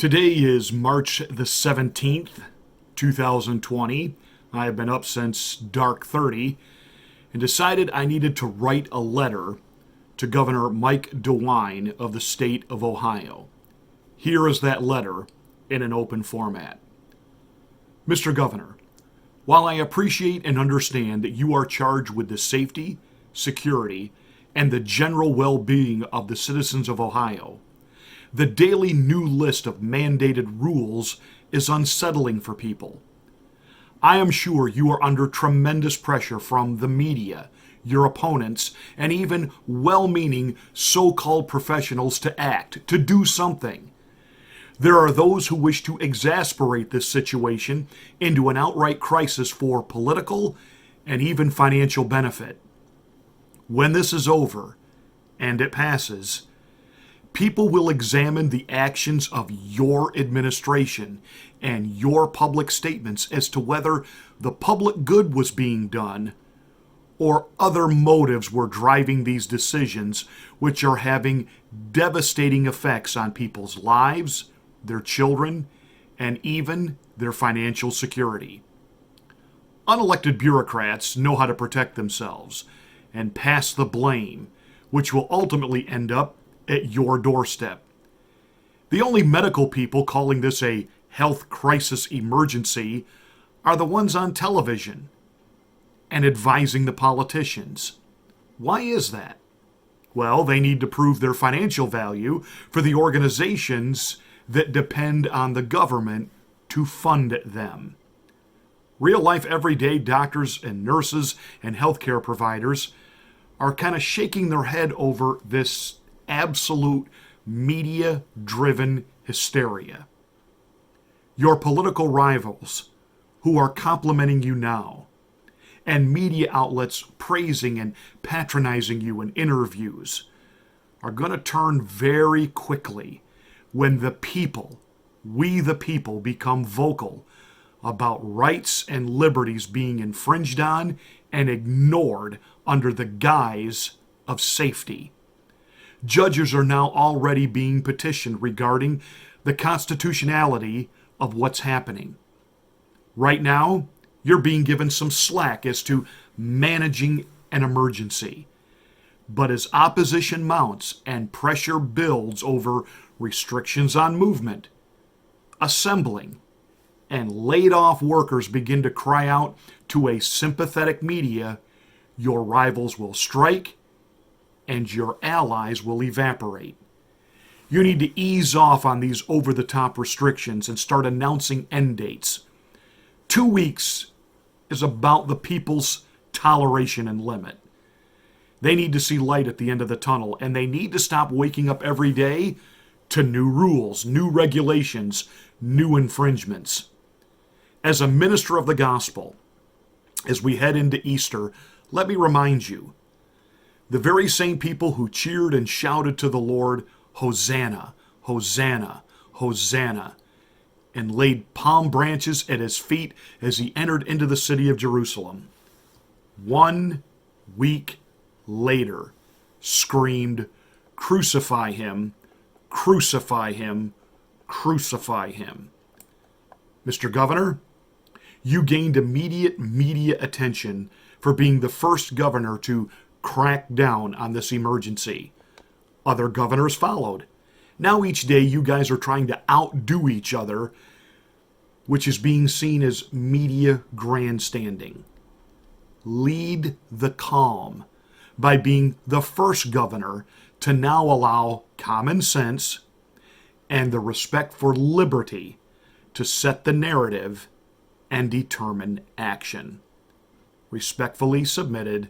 Today is March the 17th, 2020. I have been up since dark 30 and decided I needed to write a letter to Governor Mike DeWine of the state of Ohio. Here is that letter in an open format. Mr. Governor, while I appreciate and understand that you are charged with the safety, security, and the general well-being of the citizens of Ohio, the daily new list of mandated rules is unsettling for people. I am sure you are under tremendous pressure from the media, your opponents, and even well-meaning so-called professionals to act, to do something. There are those who wish to exasperate this situation into an outright crisis for political and even financial benefit. When this is over, and it passes, people will examine the actions of your administration and your public statements as to whether the public good was being done or other motives were driving these decisions, which are having devastating effects on people's lives, their children, and even their financial security. Unelected bureaucrats know how to protect themselves and pass the blame, which will ultimately end up at your doorstep. The only medical people calling this a health crisis emergency are the ones on television and advising the politicians. Why is that? Well, they need to prove their financial value for the organizations that depend on the government to fund them. Real-life, everyday doctors and nurses and healthcare providers are kind of shaking their head over this absolute media-driven hysteria. Your political rivals, who are complimenting you now, and media outlets praising and patronizing you in interviews, are going to turn very quickly when the people, we the people, become vocal about rights and liberties being infringed on and ignored under the guise of safety. Judges are now already being petitioned regarding the constitutionality of what's happening. Right now, you're being given some slack as to managing an emergency. But as opposition mounts and pressure builds over restrictions on movement, assembling, and laid-off workers begin to cry out to a sympathetic media, your rivals will strike and your allies will evaporate. You need to ease off on these over-the-top restrictions and start announcing end dates. 2 weeks is about the people's toleration and limit. They need to see light at the end of the tunnel, and they need to stop waking up every day to new rules, new regulations, new infringements. As a minister of the gospel, as we head into Easter, let me remind you, the very same people who cheered and shouted to the Lord, Hosanna, Hosanna, Hosanna, and laid palm branches at his feet as he entered into the city of Jerusalem, 1 week later screamed, "Crucify him, crucify him, crucify him." Mr. Governor, you gained immediate media attention for being the first governor to crack down on this emergency. Other governors followed. Now each day you guys are trying to outdo each other, which is being seen as media grandstanding. Lead the calm by being the first governor to now allow common sense and the respect for liberty to set the narrative and determine action. Respectfully submitted,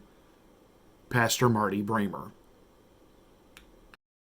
Pastor Marty Bramer.